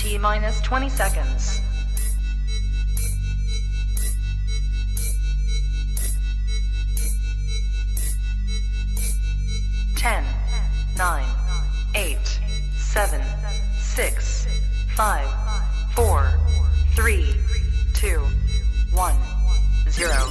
T-minus 20 seconds. 10, 9, 8, 7, 6, 5, 4, 3, 2, 1, 0.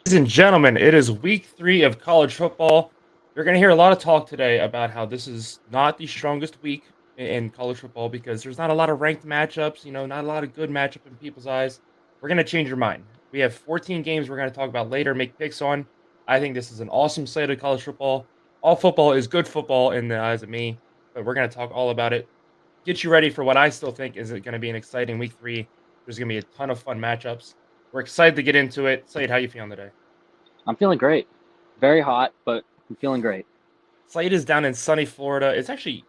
Ladies and gentlemen, it is week 3 of college football. You're going to hear a lot of talk today about how this is not the strongest week in college football because there's not a lot of ranked matchups, not a lot of good matchup in people's eyes. We're going to change your mind. We have 14 games we're going to talk about later, make picks on. I think this is an awesome slate of college football. All football is good football in the eyes of me, but we're going to talk all about it. Get you ready for what I still think is going to be an exciting week 3. There's going to be a ton of fun matchups. We're excited to get into it. Slade, how you feeling today? I'm feeling great. Very hot, but I'm feeling great. Slade is down in sunny Florida. It's actually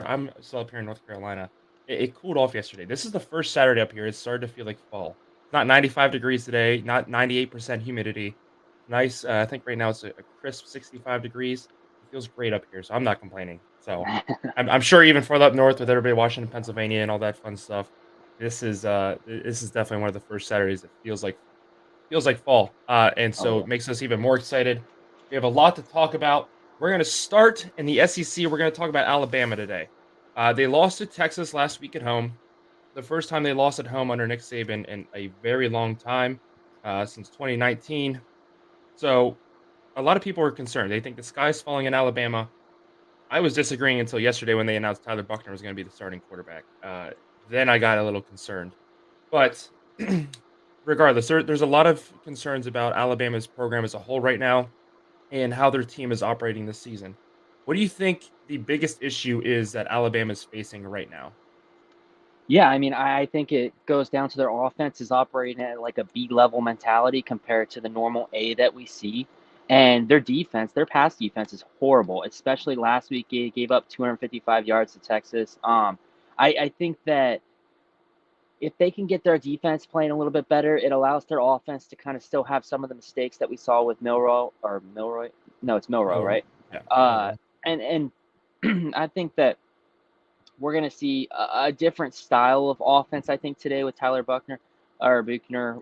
I'm still up here in North Carolina. It cooled off yesterday. This is the first Saturday up here. It's started to feel like fall. Not 95 degrees today. Not 98% humidity. Nice. I think right now it's a crisp 65 degrees. It feels great up here, so I'm not complaining. So I'm sure even further up north with everybody watching in Pennsylvania and all that fun stuff. This is definitely one of the first Saturdays that feels like fall, and so yeah. It makes us even more excited. We have a lot to talk about. We're going to start in the SEC. We're going to talk about Alabama today. They lost to Texas last week at home. The first time they lost at home under Nick Saban in a very long time, since 2019. So a lot of people are concerned. They think the sky's falling in Alabama. I was disagreeing until yesterday when they announced Tyler Buchner was going to be the starting quarterback. Then I got a little concerned. But regardless, there's a lot of concerns about Alabama's program as a whole right now and how their team is operating this season. What do you think the biggest issue is that Alabama is facing right now? Yeah, I mean, I think it goes down to their offense is operating at like a B-level mentality compared to the normal A that we see. And their defense, their pass defense is horrible, especially last week. They gave up 255 yards to Texas. I think that if they can get their defense playing a little bit better, it allows their offense to kind of still have some of the mistakes that we saw with Milroy. No, it's Milroy, Milroy. right? Yeah. Uh, Milroy. and I think that we're going to see a different style of offense, I think, today with Tyler Buchner,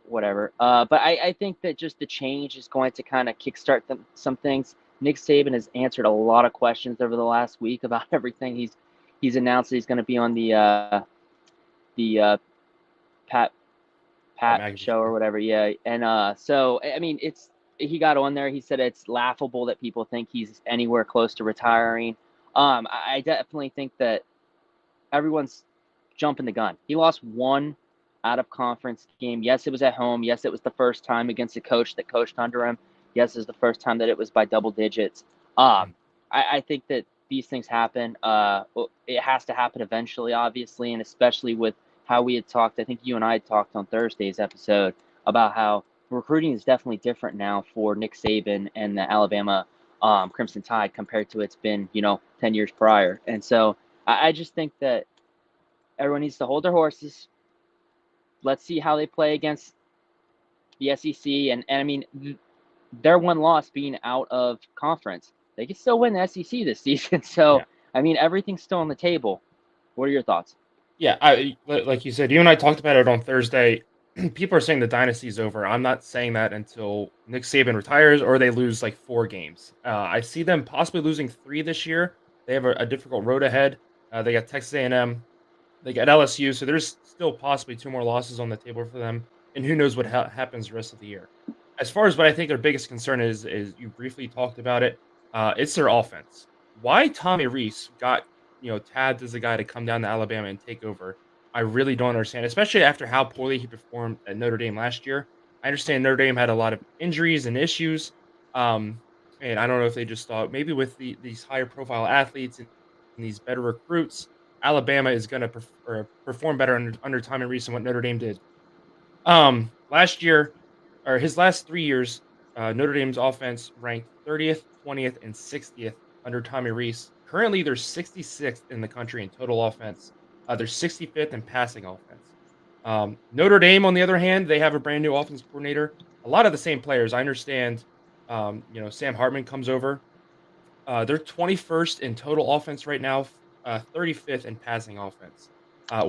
whatever. But I think that just the change is going to kind of kickstart some things. Nick Saban has answered a lot of questions over the last week about everything. He's announced that he's going to be on the Pat show or whatever. Yeah. And so, I mean, he got on there. He said it's laughable that people think he's anywhere close to retiring. I definitely think that everyone's jumping the gun. He lost one out of conference game. Yes, it was at home. Yes, it was the first time against a coach that coached under him. Yes, it was the first time that it was by double digits. I think that these things happen. It has to happen eventually, obviously, and especially with how we had talked. I think you and I had talked on Thursday's episode about how recruiting is definitely different now for Nick Saban and the Alabama Crimson Tide compared to it's been, 10 years prior. And so I just think that everyone needs to hold their horses. Let's see how they play against the SEC. And I mean, their one loss being out of conference, they can still win the SEC this season. So, yeah. I mean, everything's still on the table. What are your thoughts? Yeah, like you said, you and I talked about it on Thursday. People are saying the dynasty's over. I'm not saying that until Nick Saban retires or they lose like 4 games. I see them possibly losing 3 this year. They have a difficult road ahead. They got Texas A&M. They got LSU. So there's still possibly 2 more losses on the table for them. And who knows what happens the rest of the year. As far as what I think their biggest concern is you briefly talked about it. It's their offense. Why Tommy Rees got tabbed as a guy to come down to Alabama and take over, I really don't understand, especially after how poorly he performed at Notre Dame last year. I understand Notre Dame had a lot of injuries and issues, um, and I don't know if they just thought maybe with these higher profile athletes and these better recruits, Alabama is going to perform better under Tommy Rees than what Notre Dame did. Last year, or his last 3 years, Notre Dame's offense ranked 30th, 20th, and 60th under Tommy Rees. Currently, they're 66th in the country in total offense. They're 65th in passing offense. Notre Dame, on the other hand, they have a brand new offense coordinator. A lot of the same players. I understand. Sam Hartman comes over. They're 21st in total offense right now, 35th in passing offense.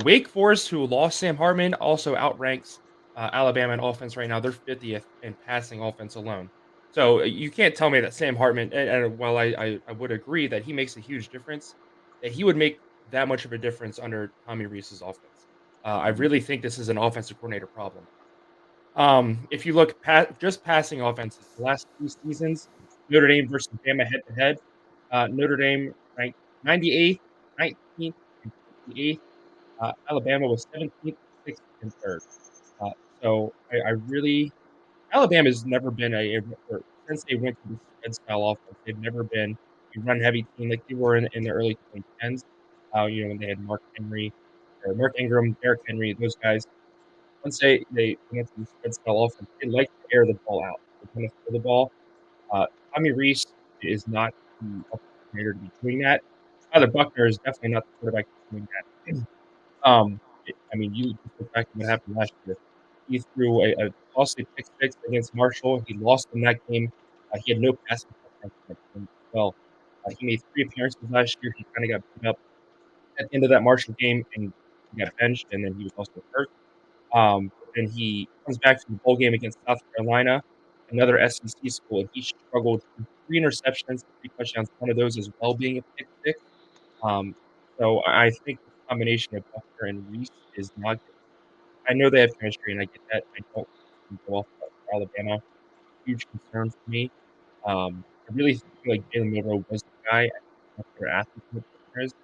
Wake Forest, who lost Sam Hartman, also outranks Alabama in offense right now. They're 50th in passing offense alone. So you can't tell me that Sam Hartman, and while I would agree that he makes a huge difference, that he would make that much of a difference under Tommy Rees's offense. I really think this is an offensive coordinator problem. If you look just passing offenses, the last 2 seasons, Notre Dame versus Bama head to head, Notre Dame ranked 98th, 19th, and 58th. Alabama was 17th, 6th, and 3rd. Uh, so I really Alabama's never been or since they went to the spread style offense, they've never been a run heavy team like they were in the early 2010s. When they had Mark Ingram, Derrick Henry, those guys. Once they went to the spread style offense, they like to air the ball out. They kind of throw the ball. Uh, Tommy Rees is not the offensive coordinator to be doing that. Tyler Buchner is definitely not the quarterback doing that. I mean, you just look back at what happened last year. He threw a costly pick six against Marshall. He lost in that game. He had no passing touchdowns in that game as well. He made 3 appearances last year. He kind of got beat up at the end of that Marshall game, and he got benched, and then he was also hurt. But then he comes back to the bowl game against South Carolina, another SEC school, and he struggled with 3 interceptions, 3 touchdowns, one of those as well being a pick six. Um, so I think the combination of Buckner and Reese is not good. I know they have chemistry, and I get that. I don't think go off for Alabama. Huge concern for me. I really feel like Jalen Milroe was the guy. I think he's a much better athlete than what Buckner is.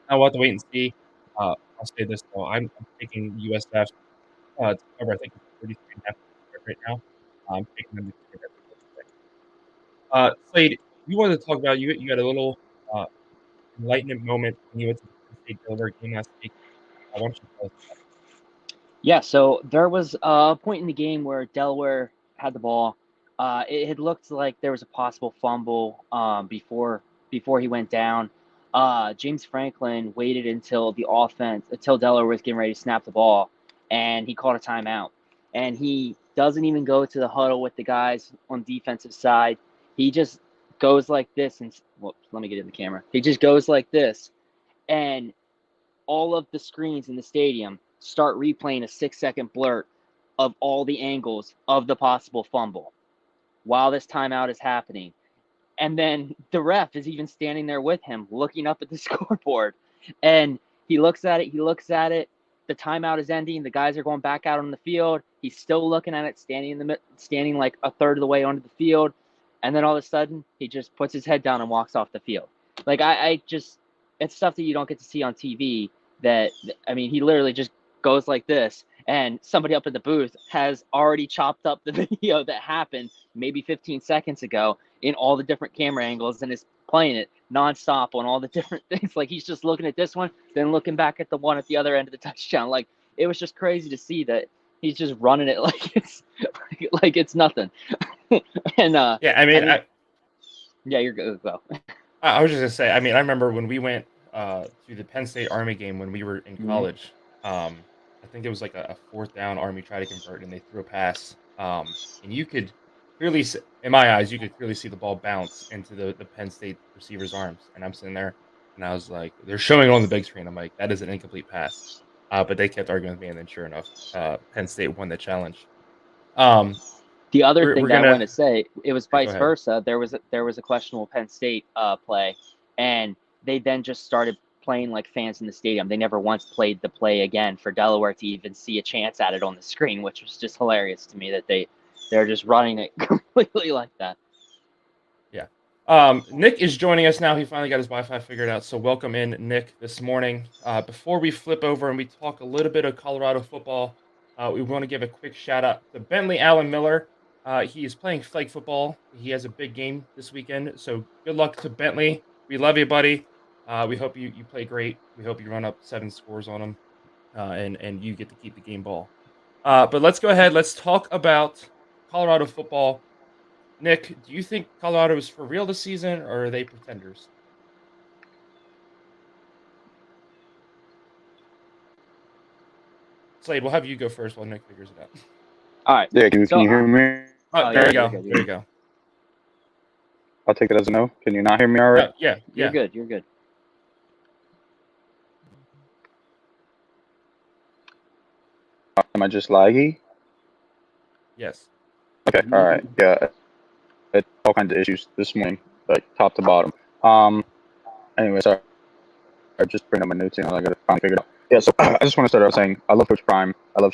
I'll have to wait and see. I'll say this though, I'm taking USF to cover. I think it's 33.5 right now. I'm taking them to cover that today. Slade, you wanted to talk about you had a little uh, enlightenment moment when you went to the Penn State Delaware game last week. Why don't you tell us about Yeah, so there was a point in the game where Delaware had the ball. It had looked like there was a possible fumble before he went down. James Franklin waited until Delaware was getting ready to snap the ball, and he called a timeout. And he doesn't even go to the huddle with the guys on defensive side. He just goes like this, and whoops, let me get in the camera. He just goes like this, and all of the screens in the stadium start replaying a 6-second blur of all the angles of the possible fumble while this timeout is happening. And then the ref is even standing there with him, looking up at the scoreboard. And he looks at it. The timeout is ending. The guys are going back out on the field. He's still looking at it, standing like a third of the way onto the field. And then all of a sudden, he just puts his head down and walks off the field. Like, it's stuff that you don't get to see on TV. He literally just goes like this. And somebody up in the booth has already chopped up the video that happened maybe 15 seconds ago in all the different camera angles and is playing it nonstop on all the different things. Like, he's just looking at this one, then looking back at the one at the other end of the touchdown. Like, it was just crazy to see that he's just running it like it's nothing. And yeah, you're good. Well, I was just gonna say. I mean, I remember when we went to the Penn State Army game when we were in college. I think it was like a fourth down. Army tried to convert, and they threw a pass. And you could clearly, in my eyes, you could clearly see the ball bounce into the Penn State receiver's arms. And I'm sitting there, and I was like, they're showing it on the big screen. I'm like, that is an incomplete pass. But they kept arguing with me, and then sure enough, Penn State won the challenge. The other thing that I want to say, it was Go vice ahead. versa. There was a questionable Penn State play, and they then just started playing like fans in the stadium. They never once played the play again for Delaware to even see a chance at it on the screen, which was just hilarious to me that they're just running it completely like that. Yeah. Nick is joining us now. He finally got his Wi-Fi figured out. So welcome in, Nick, this morning. Before we flip over and we talk a little bit of Colorado football, we want to give a quick shout out to Bentley Allen Miller. He is playing flag football. He has a big game this weekend. So good luck to Bentley. We love you, buddy. We hope you play great. We hope you run up 7 scores on him, and you get to keep the game ball. But let's go ahead. Let's talk about Colorado football. Nick, do you think Colorado is for real this season, or are they pretenders? Slade, we'll have you go first while Nick figures it out. All right. Yeah, can you hear me? Oh, there you go. There you go. I'll take it as a no. Can you not hear me all right? Yeah. You're good. You're good. Am I just laggy? Yes. Okay, all right. Yeah, it's all kinds of issues this morning, like top to bottom. Anyway, sorry. I just bring up my notes and I got to finally figure it out. Yeah, so I just want to start out saying I love Coach Prime. I love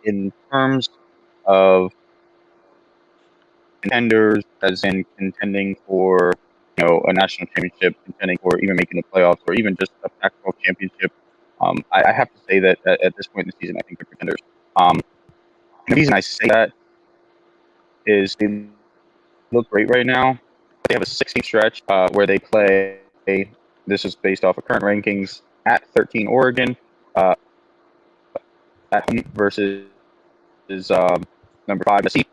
in terms of contenders, as in contending for a national championship, contending for even making the playoffs, or even just a Pac-12 championship. I have to say that at this point in the season, I think they're contenders. The reason I say that is they look great right now. They have a 6-game stretch where they play. This is based off of current rankings at 13 Oregon, at home versus number 5 USC,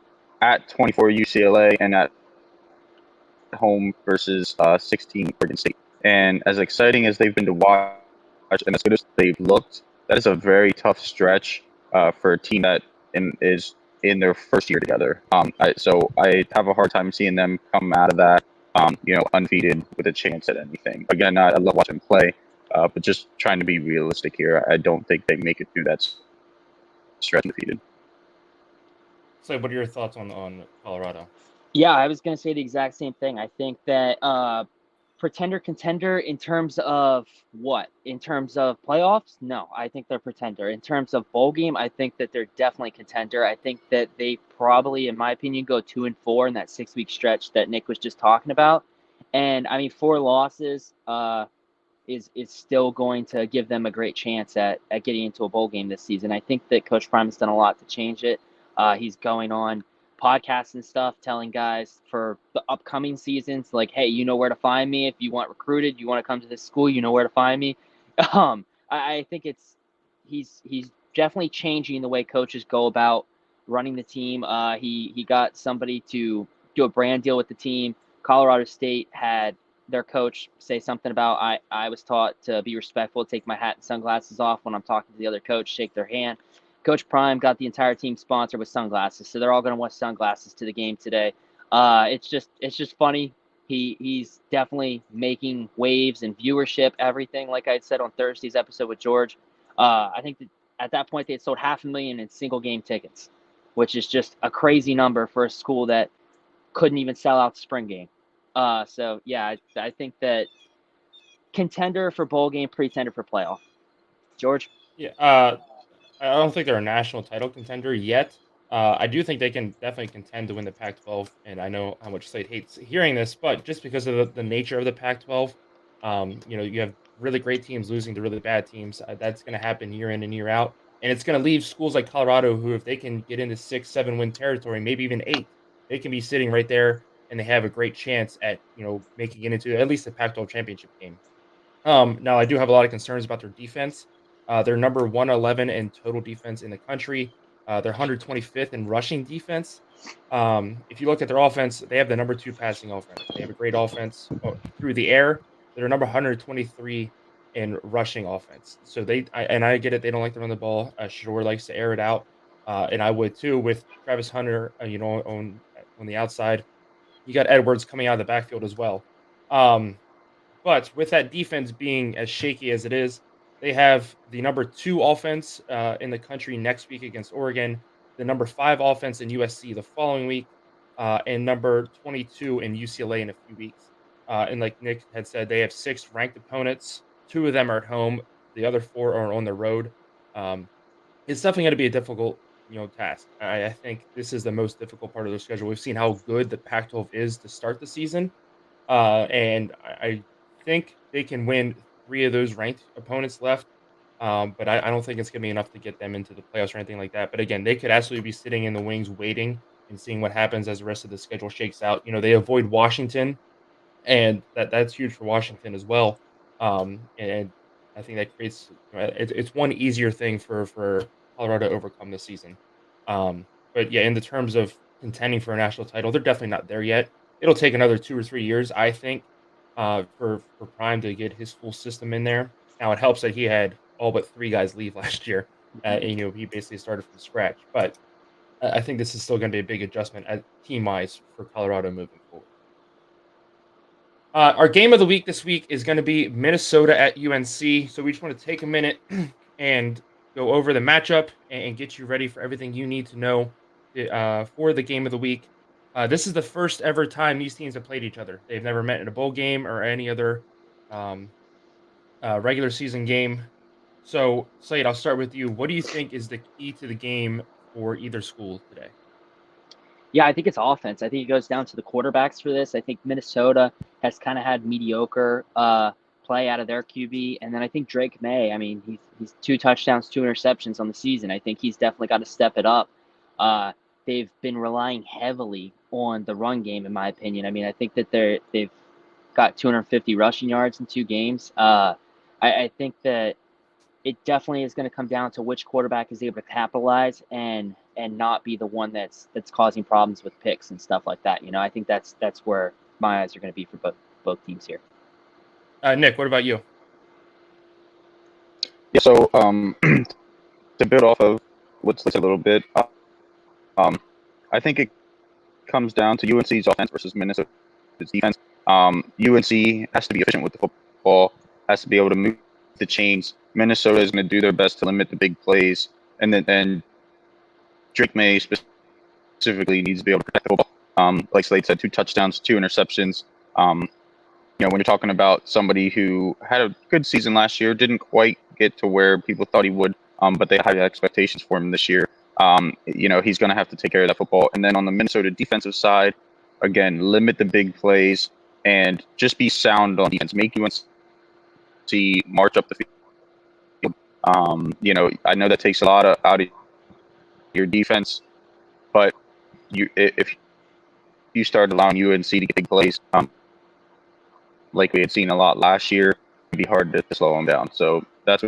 at 24 UCLA, and at home versus 16 Oregon State. And as exciting as they've been to watch, and as good as they've looked, that is a very tough stretch for a team that is in their first year together. So I have a hard time seeing them come out of that, undefeated with a chance at anything. Again, I love watching them play, but just trying to be realistic here, I don't think they make it through that stretch undefeated. So, what are your thoughts on Colorado? Yeah, I was going to say the exact same thing. I think that contender in terms of what? In terms of playoffs? No, I think they're pretender. In terms of bowl game, I think that they're definitely contender. I think that they probably, in my opinion, go 2-4 in that 6-week stretch that Nick was just talking about. And I mean, 4 losses is still going to give them a great chance at getting into a bowl game this season. I think that Coach Prime has done a lot to change it. He's going on podcasts and stuff, telling guys for the upcoming seasons, like, hey, you know where to find me. If you want recruited, you want to come to this school, you know where to find me. I think he's definitely changing the way coaches go about running the team. He got somebody to do a brand deal with the team. Colorado State had their coach say something about I was taught to be respectful, take my hat and sunglasses off when I'm talking to the other coach, shake their hand. Coach Prime got the entire team sponsored with sunglasses, so they're all going to wear sunglasses to the game today. It's just funny. He's definitely making waves and viewership, everything. Like I said on Thursday's episode with George, I think that at that point they had sold 500,000 in single game tickets, which is just a crazy number for a school that couldn't even sell out the spring game. So yeah, I think that contender for bowl game, pretender for playoff. George? Yeah. I don't think they're a national title contender yet. I do think they can definitely contend to win the Pac-12, and I know how much Slade hates hearing this, but just because of the nature of the Pac-12, you have really great teams losing to really bad teams. That's going to happen year in and year out, and it's going to leave schools like Colorado, who if they can get into 6-7 win territory, maybe even 8, they can be sitting right there, and they have a great chance at making it into at least the Pac-12 championship game. Now I do have a lot of concerns about their defense. They're number 111 in total defense in the country. They're 125th in rushing defense. If you look at their offense, they have the number 2 passing offense. They have a great offense through the air. They're number 123 in rushing offense. So I get it. They don't like to run the ball. Shore likes to air it out, and I would too with Travis Hunter. On the outside, you got Edwards coming out of the backfield as well. But with that defense being as shaky as it is, they have the number 2 offense in the country next week against Oregon, the number 5 offense in USC the following week, and number 22 in UCLA in a few weeks. And like Nick had said, they have 6 ranked opponents. 2 of them are at home. The other 4 are on the road. It's definitely going to be a difficult, task. I think this is the most difficult part of their schedule. We've seen how good the Pac-12 is to start the season. And I think they can win 3 of those ranked opponents left. But I don't think it's going to be enough to get them into the playoffs or anything like that. But again, they could absolutely be sitting in the wings waiting and seeing what happens as the rest of the schedule shakes out. They avoid Washington, and that's huge for Washington as well. And I think that creates it's one easier thing for Colorado to overcome this season. But yeah, in the terms of contending for a national title, they're definitely not there yet. It'll take another 2 or 3 years, I think, for Prime to get his full system in there. Now it helps that he had all but 3 guys leave last year. And he basically started from scratch. But I think this is still going to be a big adjustment team wise for Colorado moving forward. Our game of the week this week is going to be Minnesota at UNC. So we just want to take a minute and go over the matchup and get you ready for everything you need to know for the game of the week. This is the first ever time these teams have played each other. They've never met in a bowl game or any other um, regular season game. So, Slade, I'll start with you. What do you think is the key to the game for either school today? Yeah, I think it's offense. I think it goes down to the quarterbacks for this. I think Minnesota has kind of had mediocre play out of their QB, and then I think Drake May. I mean, he's 2 touchdowns, 2 interceptions on the season. I think he's definitely got to step it up. They've been relying heavily on the run game, in my opinion. I mean, I think that they've got 250 rushing yards in 2 games. I think that it definitely is going to come down to which quarterback is able to capitalize and not be the one that's causing problems with picks and stuff like that. I think that's where my eyes are going to be for both teams here. Nick, what about you? Yeah, so to build off of what's a little bit, I think it comes down to UNC's offense versus Minnesota's defense. UNC has to be efficient with the football, has to be able to move the chains. Minnesota is going to do their best to limit the big plays, and then Drake May specifically needs to be able to protect the football. Like Slade said, 2 touchdowns, 2 interceptions. When you're talking about somebody who had a good season last year, didn't quite get to where people thought he would, but they had high expectations for him this year. He's going to have to take care of that football. And then on the Minnesota defensive side, again, limit the big plays and just be sound on defense. Make UNC march up the field. I know that takes a lot out of your defense, but if you start allowing UNC to get big plays, like we had seen a lot last year, it'd be hard to slow them down. So that's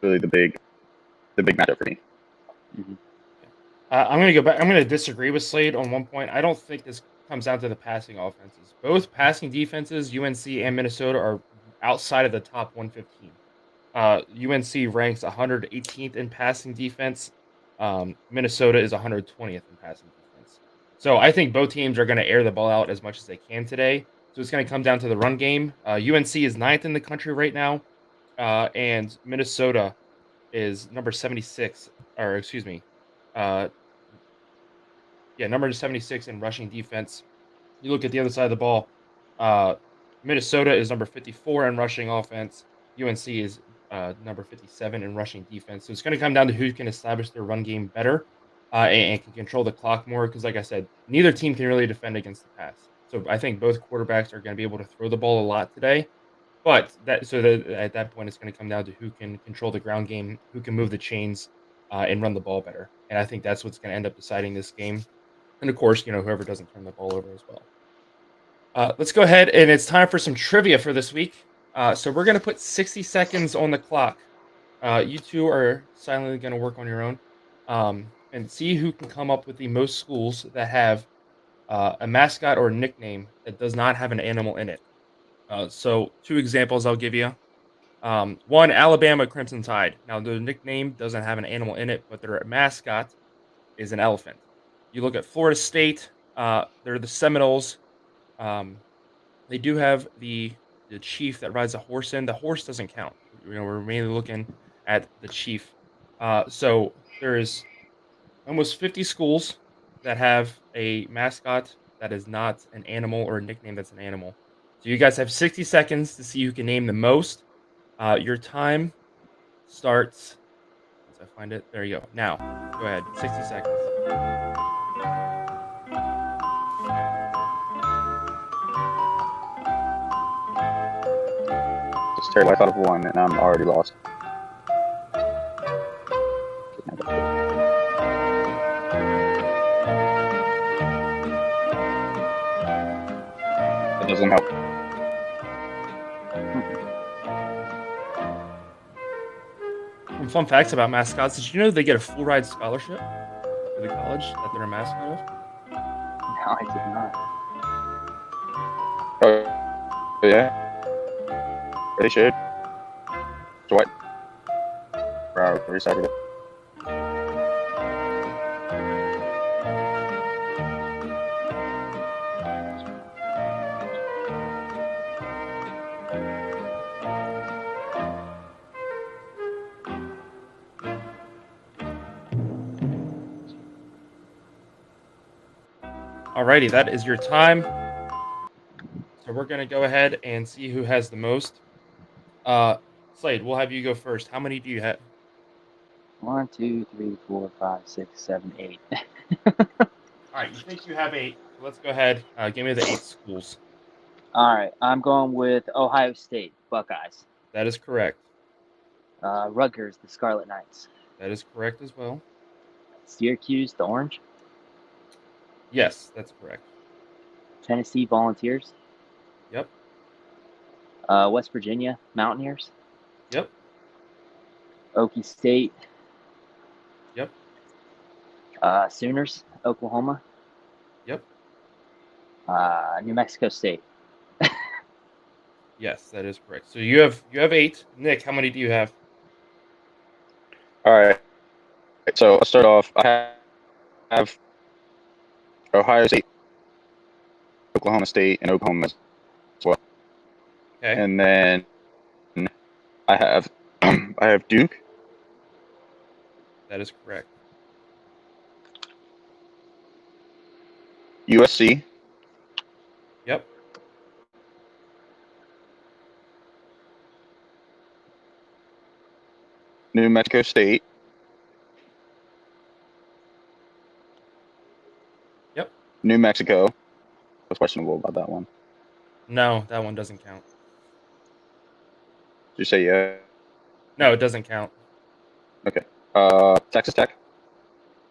really the big matchup for me. Mm-hmm. I'm going to go back. I'm going to disagree with Slade on one point. I don't think this comes down to the passing offenses. Both passing defenses, UNC and Minnesota, are outside of the top 115. UNC ranks 118th in passing defense. Minnesota is 120th in passing defense. So I think both teams are going to air the ball out as much as they can today. So it's going to come down to the run game. UNC is 9th in the country right now, and Minnesota is number 76, or excuse me, number 76 in rushing defense. You look at the other side of the ball, Minnesota is number 54 in rushing offense. UNC is number 57 in rushing defense. So it's going to come down to who can establish their run game better and can control the clock more. Because like I said, neither team can really defend against the pass. So I think both quarterbacks are going to be able to throw the ball a lot today. But at that point, it's going to come down to who can control the ground game, who can move the chains, and run the ball better. And I think that's what's going to end up deciding this game. And of course, whoever doesn't turn the ball over as well. Let's go ahead, and it's time for some trivia for this week. So we're going to put 60 seconds on the clock. You two are silently going to work on your own and see who can come up with the most schools that have a mascot or a nickname that does not have an animal in it. So 2 examples I'll give you. 1, Alabama Crimson Tide. Now, their nickname doesn't have an animal in it, but their mascot is an elephant. You look at Florida State, they're the Seminoles. They do have the chief that rides a horse in. The horse doesn't count. We're mainly looking at the chief. So there's almost 50 schools that have a mascot that is not an animal or a nickname that's an animal. So you guys have 60 seconds to see who can name the most. Your time starts. Once I find it, there you go. Now, go ahead. 60 seconds. It's terrible. I thought of one, and I'm already lost. It doesn't help. Some fun facts about mascots. Did you know they get a full ride scholarship for the college that they're a mascot of? No, I did not. Oh, yeah. They should. So what? Every Saturday. Alrighty, that is your time. So we're gonna go ahead and see who has the most. Slade, we'll have you go first. How many do you have? 1, 2, 3, 4, 5, 6, 7, 8. All right, you think you have 8. Let's go ahead. Give me the 8 schools. All right, I'm going with Ohio State Buckeyes. That is correct. Rutgers, the Scarlet Knights. That is correct as well. Syracuse, the Orange. Yes, that's correct. Tennessee Volunteers. Yep. West Virginia Mountaineers. Yep. Okie State. Yep. Sooners, Oklahoma. Yep. New Mexico State. Yes, that is correct. So you have 8. Nick, how many do you have? All right. So I'll start off. I have Ohio State, Oklahoma State, and Oklahoma as well. Okay. And then I have Duke. That is correct. USC. Yep. New Mexico State. Yep. New Mexico. I was questionable about that one. No, that one doesn't count. Did you say yeah? No, it doesn't count. Okay. Texas Tech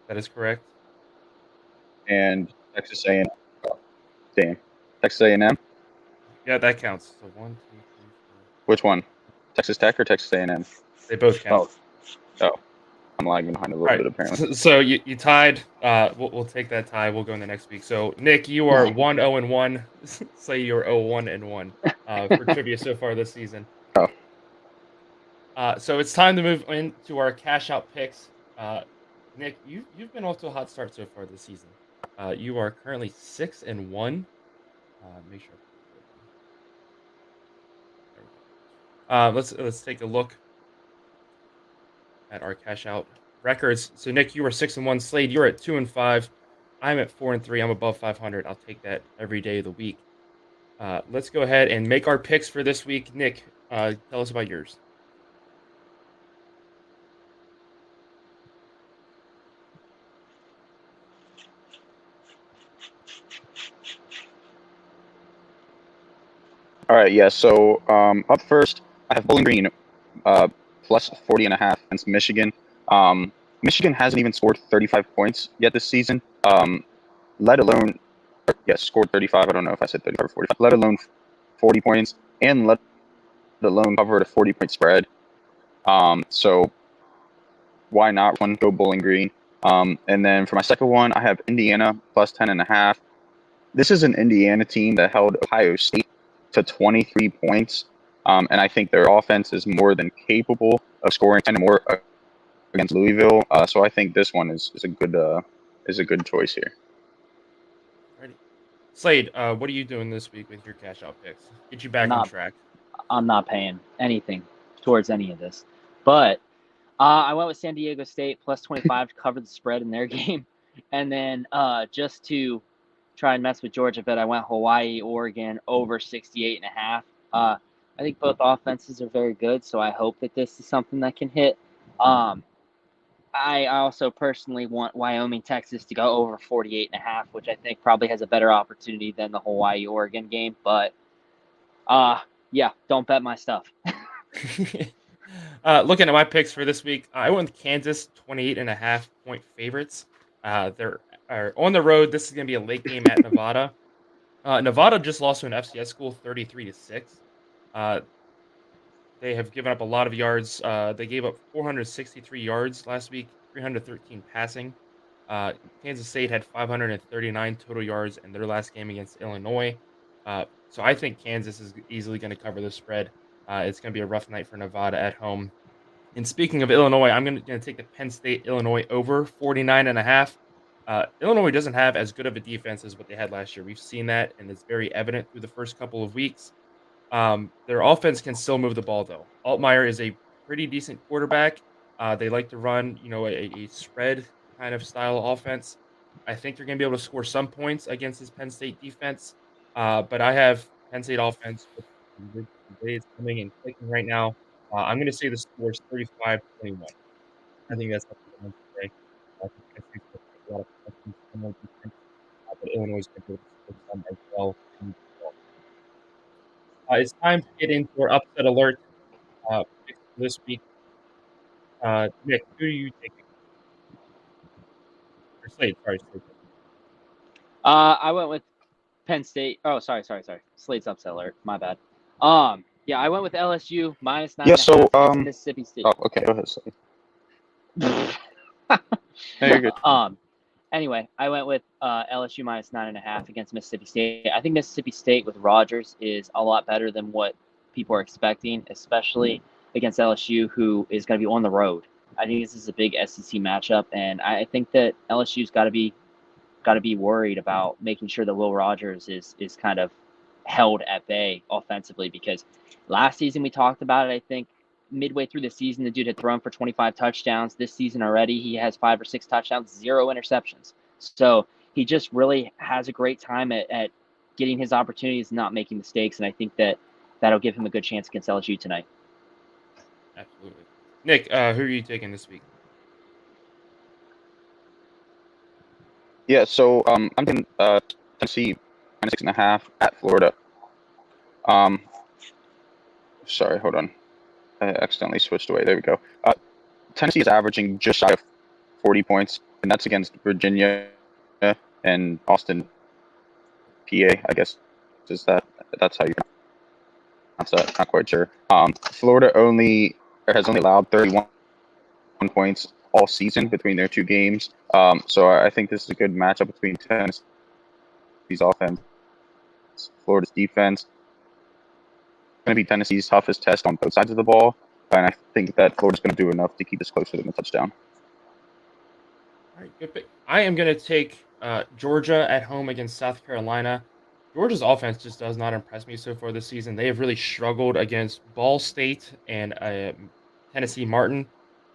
That is correct. and Texas A&M. Damn. Texas A&M. Yeah, that counts. So 1, 2, 3, 4. Which one? Texas Tech or Texas A&M? They both count. Both. Oh, I'm lagging behind a little bit apparently. So you tied. We'll take that tie. We'll go in the next week. So Nick, you are 1-0-1. Say you're 0-1-1 for trivia so far this season. Oh. So it's time to move into our cash out picks. Nick, you've been off to a hot start so far this season. You are currently 6-1. Make sure. Let's take a look at our cash out records. So Nick, you are 6-1. Slade, you're at 2-5. I'm at 4-3. I'm above 500. I'll take that every day of the week. Let's go ahead and make our picks for this week. Nick, tell us about yours. All right, yeah. So up first, I have Bowling Green plus 40.5 against Michigan. Michigan hasn't even scored 35 points yet this season. Let alone, scored 35. I don't know if I said 35 or 45. Let alone 40 points, and let alone cover a 40-point spread. So why not go Bowling Green? And then for my second one, I have Indiana plus 10.5. This is an Indiana team that held Ohio State to 23 points, and I think their offense is more than capable of scoring 10 more against Louisville. So I think this one is a good choice here. Ready. Slade, what are you doing this week with your cash out picks? Get you back on track. I'm not paying anything towards any of this, but I went with San Diego State plus 25 to cover the spread in their game, and then just to try and mess with Georgia a bit, I went Hawaii, Oregon over 68.5. I think both offenses are very good, so I hope that this is something that can hit. I also personally want Wyoming, Texas to go over 48.5, which I think probably has a better opportunity than the Hawaii, Oregon game. But, don't bet my stuff. Looking at my picks for this week, I went with Kansas 28.5 point favorites. They're are on the road. This is going to be a late game at Nevada. Nevada just lost to an FCS school 33-6. Uh, they have given up a lot of yards. They gave up 463 yards last week, 313 passing. Kansas State had 539 total yards in their last game against Illinois. So I think Kansas is easily going to cover the spread. It's going to be a rough night for Nevada at home. And speaking of Illinois, I'm going to take the Penn State Illinois over 49.5. Illinois doesn't have as good of a defense as what they had last year. We've seen that, and it's very evident through the first couple of weeks. Their offense can still move the ball, though. Altmaier is a pretty decent quarterback. They like to run, a spread kind of style offense. I think they're going to be able to score some points against this Penn State defense. But I have Penn State offense with the way it's coming and clicking right now. I'm going to say the score is 35-21. I think that's what we're going to say. I think Penn State's going to take a lot of points from their defense, but Illinois is going to be able to score some as well. It's time to get into our upset alert picks for this week. Nick, who are you taking? Or Slade, sorry. Slade. I went with Penn State. Oh, sorry. Slade's upset alert. My bad. Yeah, I went with LSU minus 9.5 Yeah, so, against Mississippi State. Oh, okay, go ahead, Slade. No, you're good. Anyway, I went with LSU minus 9.5 against Mississippi State. I think Mississippi State with Rogers is a lot better than what people are expecting, especially against LSU, who is going to be on the road. I think this is a big SEC matchup, and I think that LSU's got to be worried about making sure that Will Rogers is kind of held at bay offensively, because last season we talked about it. I think midway through the season, the dude had thrown for 25 touchdowns. This season already, he has 5 or 6 touchdowns, 0 interceptions. So he just really has a great time at getting his opportunities and not making mistakes. And I think that that'll give him a good chance against LSU tonight. Absolutely. Nick, who are you taking this week? Yeah, so I'm taking Tennessee minus 6.5 at Florida. Sorry, hold on. I accidentally switched away. There we go. Tennessee is averaging just shy of 40 points, and that's against Virginia and Austin, PA, I guess. That's how you pronounce that? Not quite sure. Florida has only allowed 31 points all season between their two games. So I think this is a good matchup between Tennessee's offense, Florida's defense. Going to be Tennessee's toughest test on both sides of the ball, and I think that Florida's going to do enough to keep this closer than a touchdown. All right, good pick. I am going to take Georgia at home against South Carolina. Georgia's offense just does not impress me so far this season. They have really struggled against Ball State and Tennessee Martin.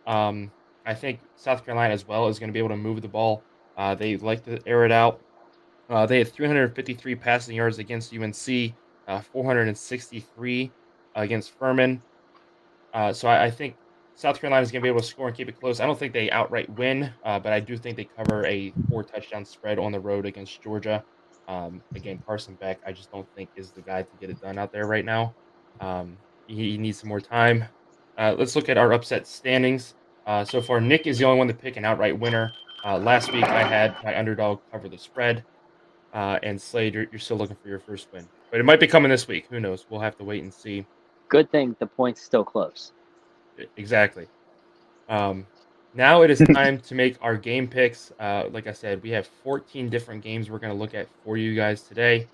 I think South Carolina as well is going to be able to move the ball. They like to air it out. They had 353 passing yards against UNC, 463 against Furman. So I think South Carolina is going to be able to score and keep it close. I don't think they outright win, but I do think they cover a 4-touchdown spread on the road against Georgia. Again, Carson Beck, I just don't think is the guy to get it done out there right now. He needs some more time. Let's look at our upset standings. So far, Nick is the only one to pick an outright winner. Last week, I had my underdog cover the spread. And Slade, you're still looking for your first win. But it might be coming this week. Who knows? We'll have to wait and see. Good thing the point's still close. Exactly. Now it is time to make our game picks. Like I said, we have 14 different games we're going to look at for you guys today.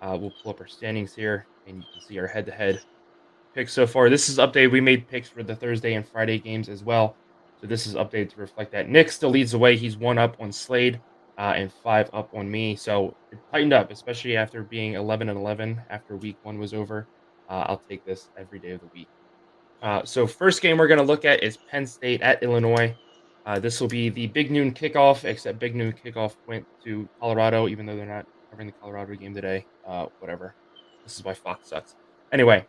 We'll pull up our standings here, and you can see our head-to-head picks so far. This is updated. We made picks for the Thursday and Friday games as well. So this is updated to reflect that. Nick still leads the way. He's 1 up on Slade and 5 up on me. So it tightened up, especially after being 11-11 after week 1 was over. I'll take this every day of the week. So first game we're going to look at is Penn State at Illinois. This will be the Big Noon kickoff, except Big Noon kickoff went to Colorado, even though they're not covering the Colorado game today. Whatever. This is why Fox sucks. Anyway,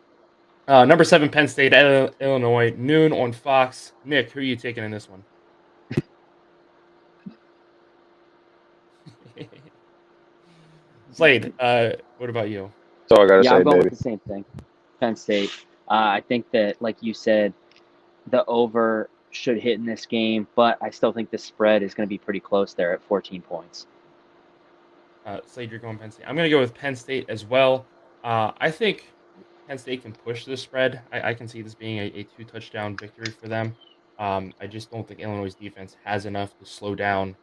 number 7 Penn State at Illinois, noon on Fox. Nick, who are you taking in this one? Slade, what about you? That's all I got to say, I'm going baby. with the same thing. Penn State. I think that, like you said, the over should hit in this game, but I still think the spread is going to be pretty close there at 14 points. Slade, you're going Penn State. I'm going to go with Penn State as well. I think Penn State can push the spread. I can see this being a 2-touchdown victory for them. I just don't think Illinois' defense has enough to slow down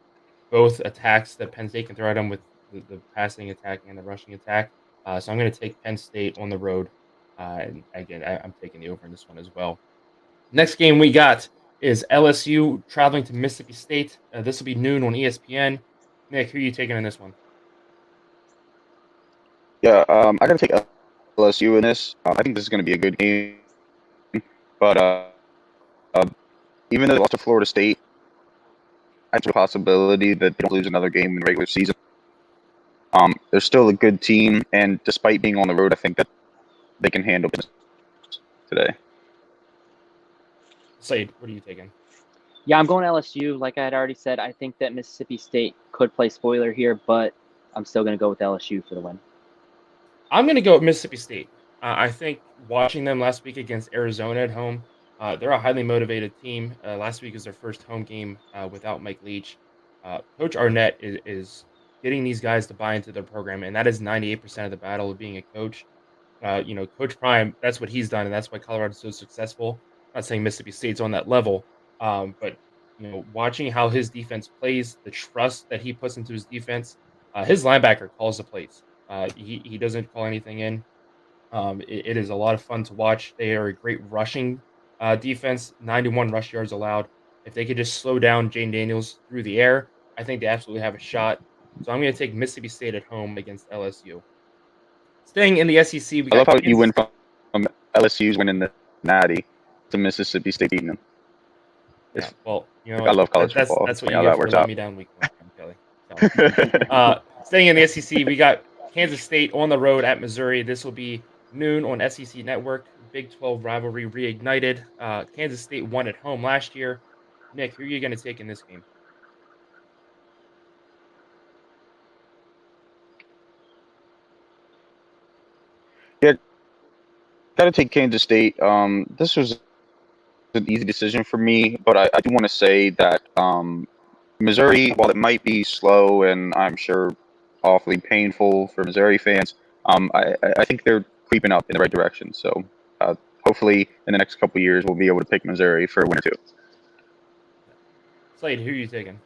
both attacks that Penn State can throw at them with the passing attack and the rushing attack. So I'm going to take Penn State on the road. And again, I'm taking the over in this one as well. Next game we got is LSU traveling to Mississippi State. This will be noon on ESPN. Nick, who are you taking in this one? Yeah, I got to take LSU in this. I think this is going to be a good game. But uh, even though they lost to Florida State, I have a possibility that they don't lose another game in the regular season. They're still a good team, and despite being on the road, I think that they can handle business today. Slade, what are you taking? Yeah, I'm going LSU. Like I had already said, I think that Mississippi State could play spoiler here, but I'm still going to go with LSU for the win. I'm going to go with Mississippi State. I think watching them last week against Arizona at home, they're a highly motivated team. Last week was their first home game without Mike Leach. Coach Arnett is getting these guys to buy into their program, and that is 98% of the battle of being a coach. Coach Prime, that's what he's done, and that's why Colorado's so successful. I'm not saying Mississippi State's on that level, but watching how his defense plays, the trust that he puts into his defense, his linebacker calls the plays. He doesn't call anything in. It is a lot of fun to watch. They are a great rushing defense, 91 rush yards allowed. If they could just slow down Jane Daniels through the air, I think they absolutely have a shot. So I'm going to take Mississippi State at home against LSU. Staying in the SEC, we got I love how you Kansas- went from LSU's winning the Natty to Mississippi State beating them. Yeah, well, I love college football. That's what You you know, get that for works letting out. me down week 1, Kelly. So, staying in the SEC, we got Kansas State on the road at Missouri. This will be noon on SEC Network. Big 12 rivalry reignited. Kansas State won at home last year. Nick, who are you going to take in this game? Yeah, got to take Kansas State. This was an easy decision for me, but I do want to say that Missouri, while it might be slow and I'm sure awfully painful for Missouri fans, I think they're creeping up in the right direction. So hopefully in the next couple of years we'll be able to pick Missouri for a win or two. Slade, who are you taking?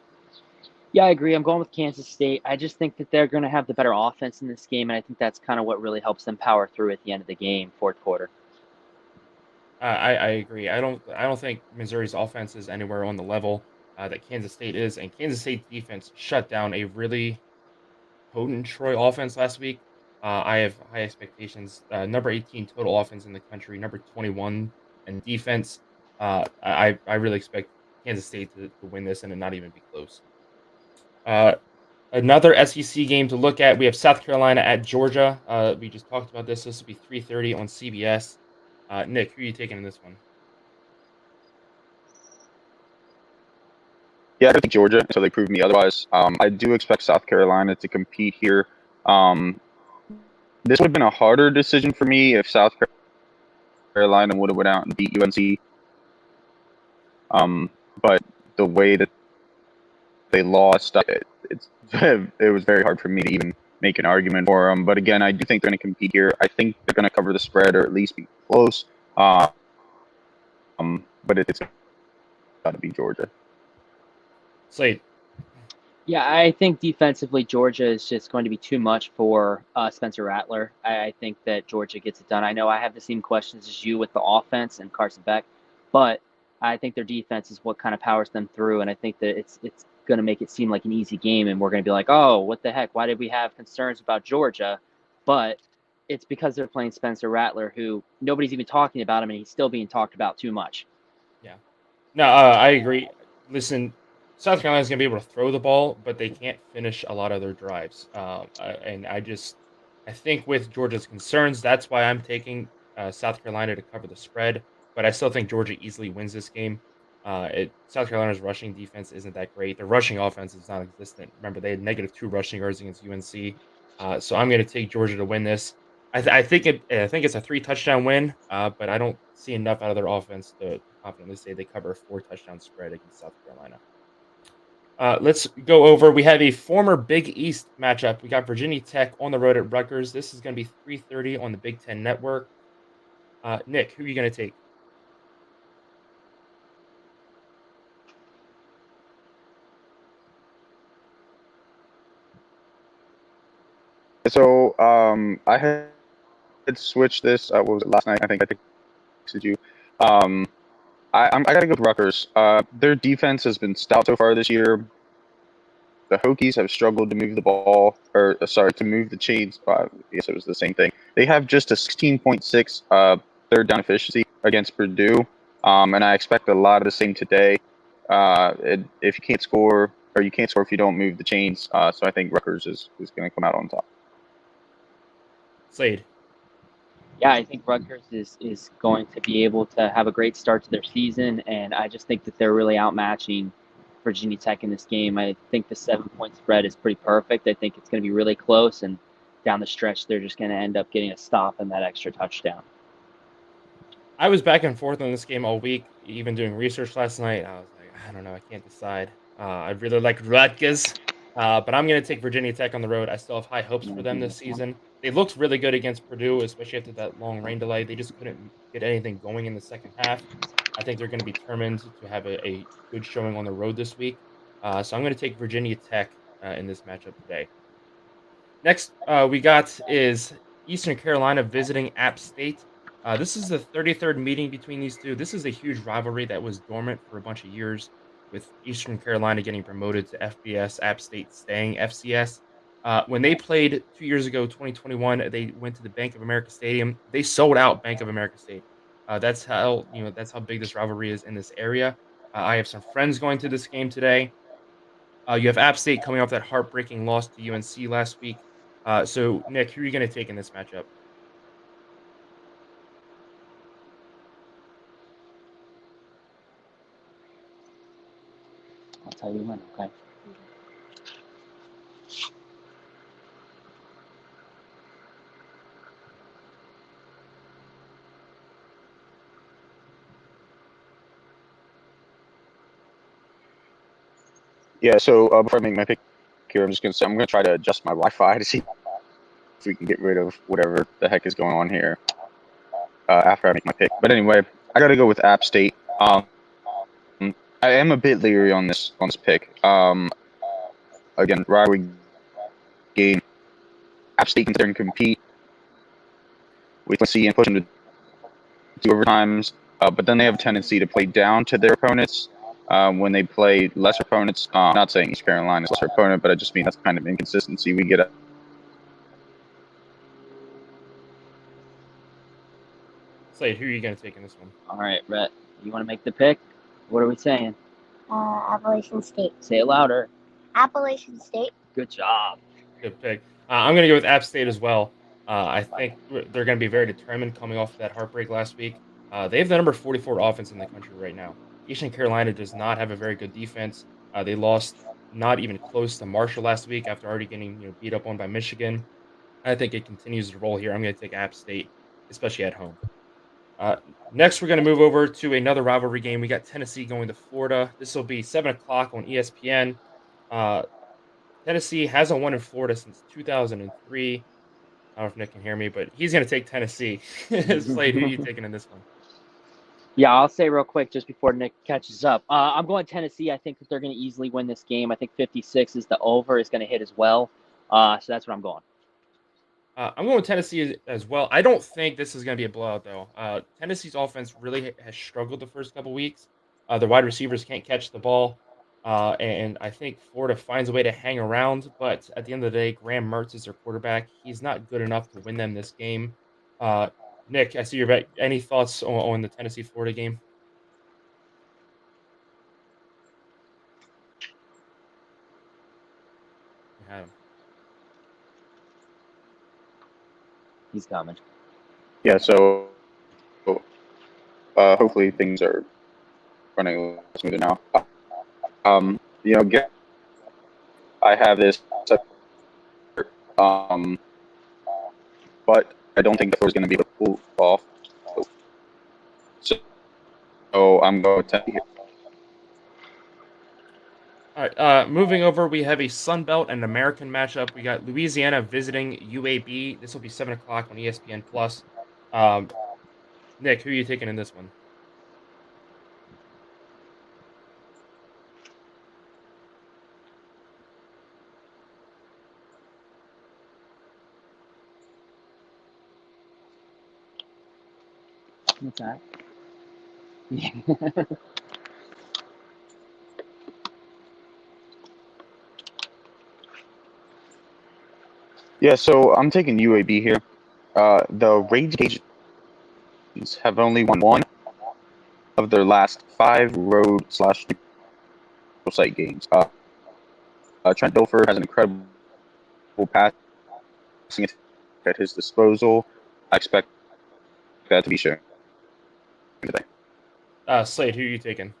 Yeah, I agree. I'm going with Kansas State. I just think that they're going to have the better offense in this game, and I think that's kind of what really helps them power through at the end of the game, fourth quarter. I agree. I don't think Missouri's offense is anywhere on the level that Kansas State is, and Kansas State's defense shut down a really potent Troy offense last week. I have high expectations. Number 18 total offense in the country, number 21 in defense. I really expect Kansas State to win this and to not even be close. Another SEC game to look at. We have South Carolina at Georgia. We just talked about this. This will be 3:30 on CBS. Nick, who are you taking in this one? Yeah, I think Georgia until they prove me otherwise. I do expect South Carolina to compete here. This would have been a harder decision for me if South Carolina would have went out and beat UNC. But the way that they lost, it was very hard for me to even make an argument for them. But again, I do think they're going to compete here. I think they're going to cover the spread or at least be close. But it's got to be Georgia. Slade. Yeah, I think defensively Georgia is just going to be too much for Spencer Rattler. I think that Georgia gets it done. I know I have the same questions as you with the offense and Carson Beck, but I think their defense is what kind of powers them through, and I think that it's going to make it seem like an easy game, and we're going to be like, oh, what the heck? Why did we have concerns about Georgia? But it's because they're playing Spencer Rattler, who nobody's even talking about him, and he's still being talked about too much. Yeah. No, I agree. Listen, South Carolina's going to be able to throw the ball, but they can't finish a lot of their drives. And I think with Georgia's concerns, that's why I'm taking South Carolina to cover the spread. But I still think Georgia easily wins this game. South Carolina's rushing defense isn't that great. Their rushing offense is non-existent. Remember, they had -2 rushing yards against UNC. So I'm going to take Georgia to win this. I think it's a 3-touchdown win, but I don't see enough out of their offense to confidently say they cover a 4-touchdown spread against South Carolina. Let's go over. We have a former Big East matchup. We got Virginia Tech on the road at Rutgers. This is going to be 3:30 on the Big Ten Network. Nick, who are you going to take? So I had switched this. What was it last night? I think I texted you. I got to go with Rutgers. Their defense has been stout so far this year. The Hokies have struggled to move the ball, or sorry, to move the chains. I guess it was the same thing. They have just a 16.6 third down efficiency against Purdue, and I expect a lot of the same today. If you can't score, or you can't score if you don't move the chains, so I think Rutgers is going to come out on top. Slade. Yeah, I think Rutgers is going to be able to have a great start to their season, and I just think that they're really outmatching Virginia Tech in this game. I think the 7-point spread is pretty perfect. I think it's going to be really close, and down the stretch, they're just going to end up getting a stop and that extra touchdown. I was back and forth on this game all week, even doing research last night. I was like, I don't know, I can't decide. I really like Rutgers, but I'm going to take Virginia Tech on the road. I still have high hopes for them this season. They looked really good against Purdue, especially after that long rain delay. They just couldn't get anything going in the second half. I think they're going to be determined to have a good showing on the road this week. So I'm going to take Virginia Tech in this matchup today. Next, we got is Eastern Carolina visiting App State. This is the 33rd meeting between these two. This is a huge rivalry that was dormant for a bunch of years, with Eastern Carolina getting promoted to FBS, App State staying FCS. When they played 2 years ago, 2021, they went to the Bank of America Stadium. They sold out Bank of America Stadium. That's how big this rivalry is in this area. I have some friends going to this game today. You have App State coming off that heartbreaking loss to UNC last week. So, Nick, who are you going to take in this matchup? I'll tell you when, okay? Yeah. So before I make my pick here, I'm going to try to adjust my Wi-Fi to see if we can get rid of whatever the heck is going on here after I make my pick. But anyway, I got to go with App State. I am a bit leery on this pick. Again, rivalry game. App State can compete with UNC and push them to do overtimes, but then they have a tendency to play down to their opponents when they play lesser opponents. I'm not saying East Carolina is a lesser opponent, but I just mean that's kind of inconsistency we get. Slade, who are you going to take in this one? All right, Rhett, you want to make the pick? What are we saying? Appalachian State. Say it louder. Appalachian State. Good job. Good pick. I'm going to go with App State as well. I think they're going to be very determined coming off of that heartbreak last week. They have the number 44 offense in the country right now. Eastern Carolina does not have a very good defense. They lost not even close to Marshall last week after already getting beat up on by Michigan. I think it continues to roll here. I'm going to take App State, especially at home. Next, we're going to move over to another rivalry game. We got Tennessee going to Florida. This will be 7 o'clock on ESPN. Tennessee hasn't won in Florida since 2003. I don't know if Nick can hear me, but he's going to take Tennessee. Slade, who are you taking in this one? Yeah, I'll say real quick just before Nick catches up. I'm going Tennessee. I think that they're going to easily win this game. I think 56 is the over is going to hit as well. So that's what I'm going. I'm going with Tennessee as well. I don't think this is going to be a blowout, though. Tennessee's offense really has struggled the first couple weeks. Their wide receivers can't catch the ball. And I think Florida finds a way to hang around. But at the end of the day, Graham Mertz is their quarterback. He's not good enough to win them this game. Nick, I see your bet. Any thoughts on the Tennessee-Florida game? You have him. He's coming. Yeah. So hopefully things are running a little smoother now. I have this, but I don't think the floor is going to be able to pull off. So I'm going to here. All right. Moving over, we have a Sun Belt and American matchup. We got Louisiana visiting UAB. This will be 7 o'clock on ESPN Plus. Nick, who are you taking in this one? What's that? Yeah, so I'm taking UAB here. The Rage Cajuns have only won one of their last 5 road/neutral site games. Trent Dilfer has an incredible passing attack at his disposal. I expect that to be shown today. Slade, who are you taking?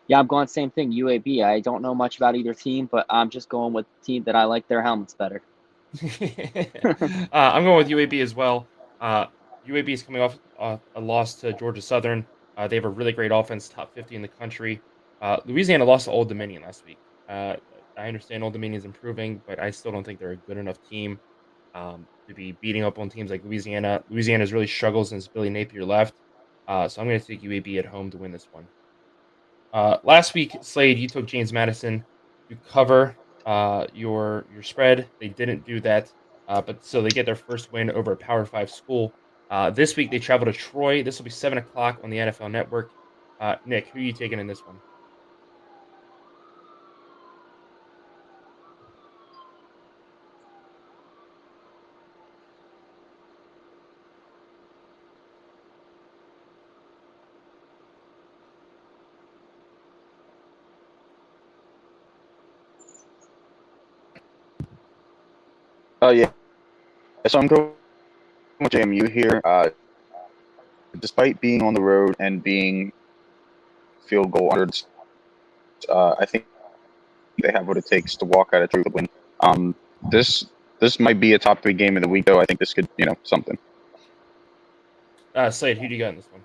Yeah, I'm going same thing. UAB. I don't know much about either team, but I'm just going with the team that I like their helmets better. I'm going with UAB as well. UAB is coming off a loss to Georgia Southern. They have a really great offense, top 50 in the country. Louisiana lost to Old Dominion last week. I understand Old Dominion is improving, but I still don't think they're a good enough team to be beating up on teams like Louisiana. Louisiana's really struggled since Billy Napier left. So I'm going to take UAB at home to win this one. Last week, Slade, you took James Madison to cover your spread. They didn't do that, but so they get their first win over a Power Five school. This week they travel to Troy. This will be 7 o'clock on the NFL Network. Nick, who are you taking in this one? Yeah. So I'm going with JMU here. Despite being on the road and being field goal under, I think they have what it takes to walk out of Drew to win. This might be a top 3 game of the week, though. I think this could, something. Slade, who do you got in this one?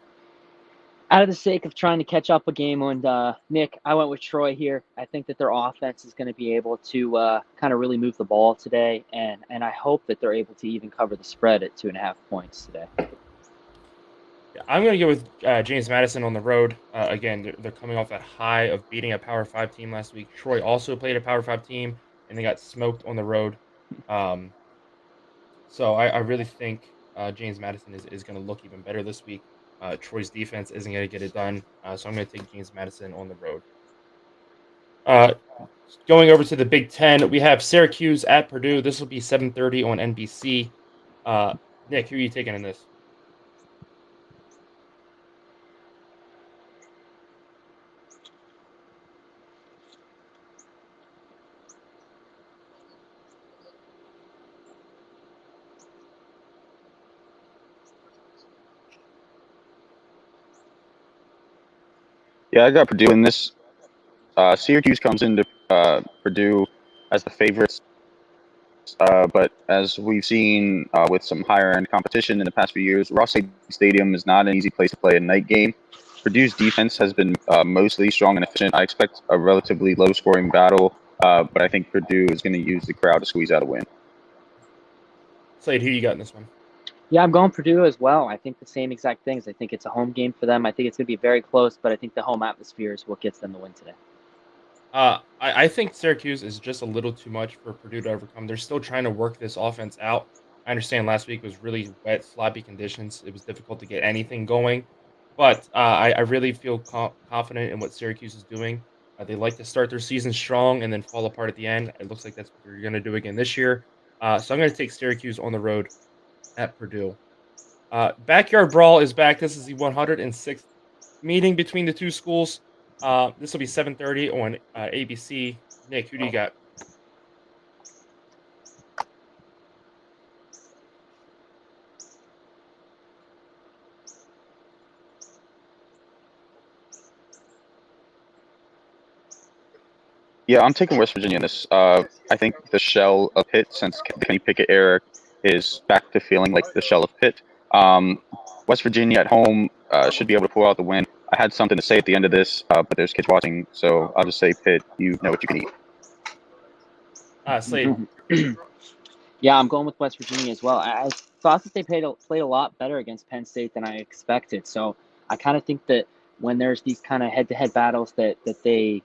Out of the sake of trying to catch up a game on Nick, I went with Troy here. I think that their offense is going to be able to kind of really move the ball today, and I hope that they're able to even cover the spread at 2.5 points today. Yeah, I'm going to go with James Madison on the road. Again, they're coming off that high of beating a Power 5 team last week. Troy also played a Power 5 team, and they got smoked on the road. So I really think James Madison is going to look even better this week. Troy's defense isn't going to get it done, so I'm going to take James Madison on the road. Going over to the Big Ten, we have Syracuse at Purdue. This will be 7:30 on NBC. Nick, who are you taking in this? Yeah, I got Purdue in this. Syracuse comes into Purdue as the favorites, but as we've seen with some higher end competition in the past few years, Ross-Ade Stadium is not an easy place to play a night game. Purdue's defense has been mostly strong and efficient. I expect a relatively low scoring battle, but I think Purdue is going to use the crowd to squeeze out a win. Slade, who you got in this one? Yeah, I'm going Purdue as well. I think the same exact things. I think it's a home game for them. I think it's going to be very close, but I think the home atmosphere is what gets them the win today. I think Syracuse is just a little too much for Purdue to overcome. They're still trying to work this offense out. I understand last week was really wet, sloppy conditions. It was difficult to get anything going, but I really feel confident in what Syracuse is doing. They like to start their season strong and then fall apart at the end. It looks like that's what they're going to do again this year. So I'm going to take Syracuse on the road at Purdue. Backyard Brawl is back. This is the 106th meeting between the two schools. This will be 7:30 on ABC. Nick, who do you got? Yeah, I'm taking West Virginia in this. I think the shell of Pitt since the Kenny Pickett era is back to feeling like the shell of Pitt. West Virginia at home should be able to pull out the win. I had something to say at the end of this, but there's kids watching, so I'll just say Pitt, you know what you can eat. Slade. Yeah, I'm going with West Virginia as well. I thought that they played a lot better against Penn State than I expected. So I kind of think that when there's these kind of head-to-head battles that they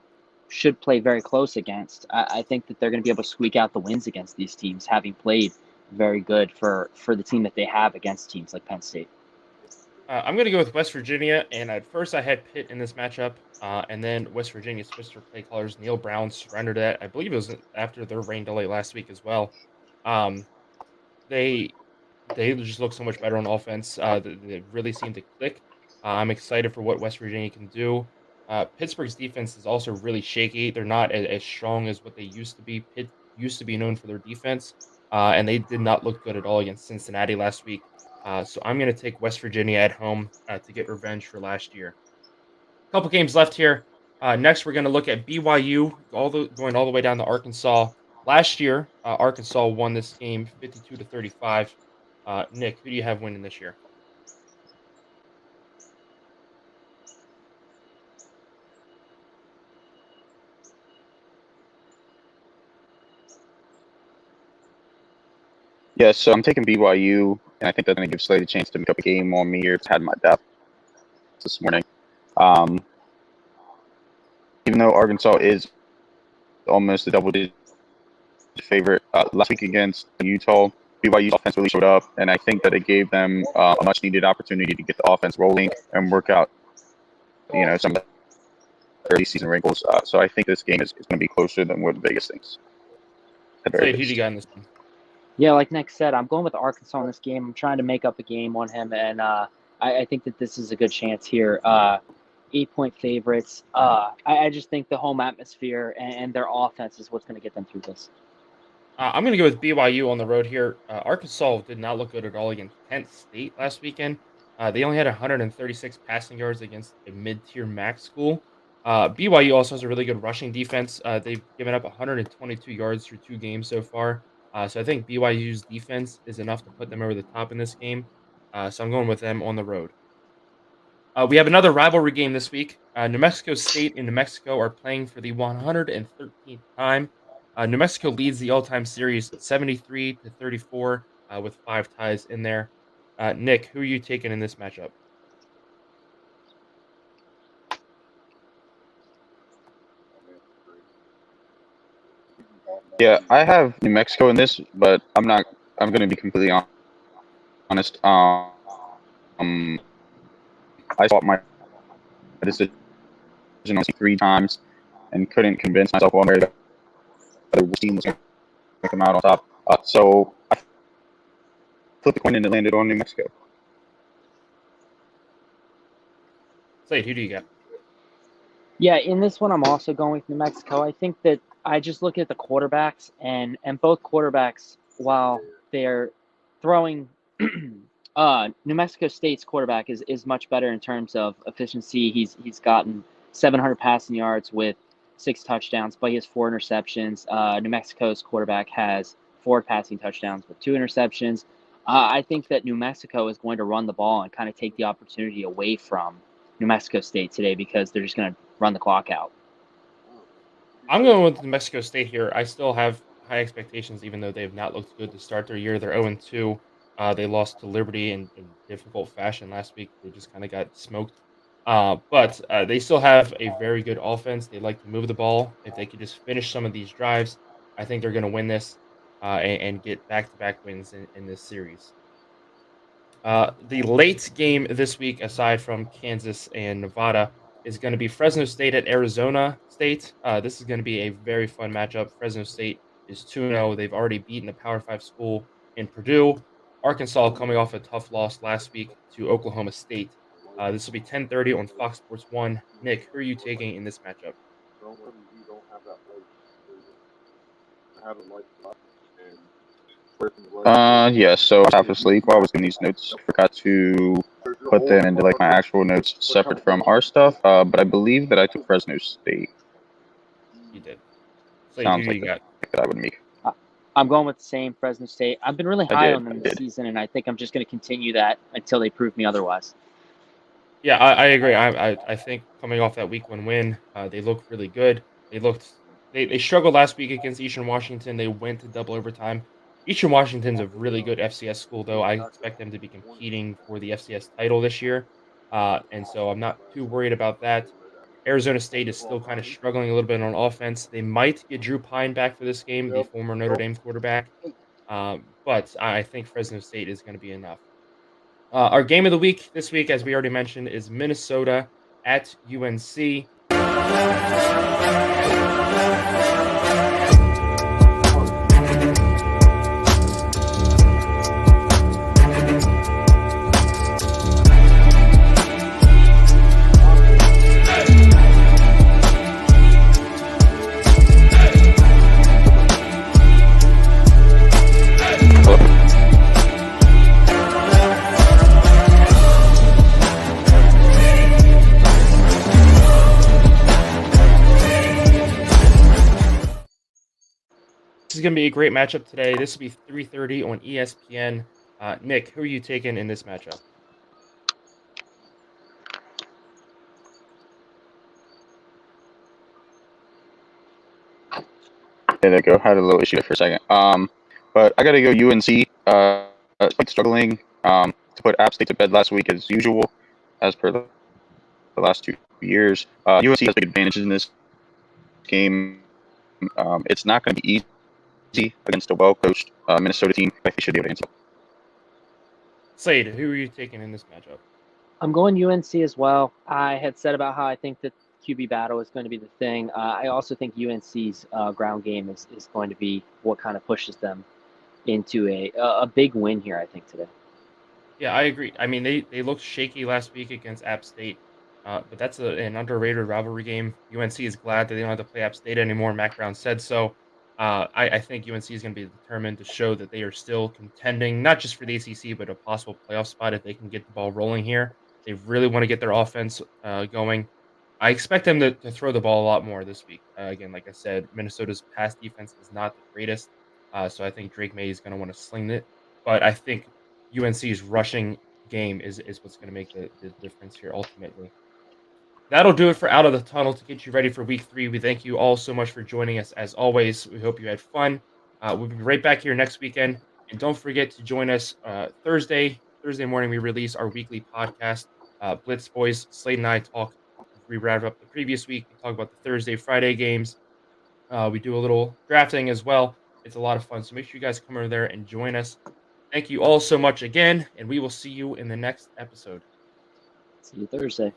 should play very close against, I think that they're going to be able to squeak out the wins against these teams, having played very good for the team that they have against teams like Penn State. I'm going to go with West Virginia, and at first I had Pitt in this matchup, and then West Virginia switched their play callers. Neil Brown surrendered that. I believe it was after their rain delay last week as well. They just look so much better on offense. They really seem to click. I'm excited for what West Virginia can do. Pittsburgh's defense is also really shaky. They're not as strong as what they used to be. Pitt used to be known for their defense, and they did not look good at all against Cincinnati last week. So I'm going to take West Virginia at home to get revenge for last year. A couple games left here. Next, we're going to look at BYU going all the way down to Arkansas. Last year, Arkansas won this game 52-35. Nick, who do you have winning this year? Yeah, so I'm taking BYU, and I think that's going to give Slade a chance to make up a game on me here. It's had my depth this morning. Even though Arkansas is almost a double-digit favorite, last week against Utah, BYU's offense really showed up, and I think that it gave them a much-needed opportunity to get the offense rolling and work out, some of the early season wrinkles. So I think this game is going to be closer than what Vegas thinks. Slade, who do you got in this one? Yeah, like Nick said, I'm going with Arkansas in this game. I'm trying to make up a game on him, and I think that this is a good chance here. 8-point favorites. I just think the home atmosphere and their offense is what's going to get them through this. I'm going to go with BYU on the road here. Arkansas did not look good at all against Penn State last weekend. They only had 136 passing yards against a mid-tier MAC school. BYU also has a really good rushing defense. They've given up 122 yards through 2 games so far. So I think BYU's defense is enough to put them over the top in this game. So I'm going with them on the road. We have another rivalry game this week. New Mexico State and New Mexico are playing for the 113th time. New Mexico leads the all-time series 73-34 with 5 ties in there. Nick, who are you taking in this matchup? Yeah, I have New Mexico in this, but I'm going to be completely honest. I fought my decision on 3 times and couldn't convince myself one way or the other which team was going to come out on top. So I flipped the coin and it landed on New Mexico. Slade, who do you got? Yeah, in this one, I'm also going with New Mexico. I think that I just look at the quarterbacks, and both quarterbacks, while they're throwing, New Mexico State's quarterback is much better in terms of efficiency. He's gotten 700 passing yards with 6 touchdowns, but he has 4 interceptions. New Mexico's quarterback has 4 passing touchdowns with 2 interceptions. I think that New Mexico is going to run the ball and kind of take the opportunity away from New Mexico State today because they're just going to run the clock out. I'm going with New Mexico State here. I still have high expectations, even though they have not looked good to start their year. They're 0-2. They lost to Liberty in difficult fashion last week. They just kind of got smoked. But they still have a very good offense. They like to move the ball. If they could just finish some of these drives, I think they're going to win this and get back-to-back wins in this series. The late game this week, aside from Kansas and Nevada, is going to be Fresno State at Arizona State. This is going to be a very fun matchup. Fresno State is 2-0. They've already beaten a Power 5 school in Purdue. Arkansas coming off a tough loss last week to Oklahoma State. This will be 10:30 on Fox Sports 1. Nick, who are you taking in this matchup? Yeah, so I was half asleep while I was getting these notes. I forgot to put them into like my actual notes separate from our stuff, but I believe that I took Fresno State. You did. So Sounds who like you got? that I would make. I'm going with the same Fresno State. I've been really high on them this season, and I think I'm just going to continue that until they prove me otherwise. Yeah, I agree. I think coming off that week 1 win, they look really good. They struggled last week against Eastern Washington. They went to double overtime. Eastern Washington's a really good FCS school, though. I expect them to be competing for the FCS title this year, and so I'm not too worried about that. Arizona State is still kind of struggling a little bit on offense. They might get Drew Pine back for this game, the former Notre Dame quarterback, but I think Fresno State is going to be enough. Our game of the week this week, as we already mentioned, is Minnesota at UNC. This is going to be a great matchup today. This will be 3:30 on ESPN. Nick, who are you taking in this matchup? There they go. Had a little issue there for a second. But I got to go UNC. Quite struggling to put App State to bed last week as usual, as per the last 2 years. UNC has big advantages in this game. It's not going to be easy against a well-coached Minnesota team. I think they should be able to answer. Slade, who are you taking in this matchup? I'm going UNC as well. I had said about how I think that QB battle is going to be the thing. I also think UNC's ground game is going to be what kind of pushes them into a big win here, I think, today. Yeah, I agree. I mean, they looked shaky last week against App State, but that's an underrated rivalry game. UNC is glad that they don't have to play App State anymore. Mac Brown said so. I think UNC is going to be determined to show that they are still contending, not just for the ACC, but a possible playoff spot if they can get the ball rolling here. They really want to get their offense going. I expect them to throw the ball a lot more this week. Again, like I said, Minnesota's pass defense is not the greatest, so I think Drake May is going to want to sling it. But I think UNC's rushing game is what's going to make the difference here ultimately. That'll do it for Out of the Tunnel to get you ready for week 3. We thank you all so much for joining us as always. We hope you had fun. We'll be right back here next weekend. And don't forget to join us Thursday morning. We release our weekly podcast, Blitz Boys. Slade and I talk. We wrap up the previous week. We talk about the Thursday, Friday games. We do a little drafting as well. It's a lot of fun. So make sure you guys come over there and join us. Thank you all so much again, and we will see you in the next episode. See you Thursday.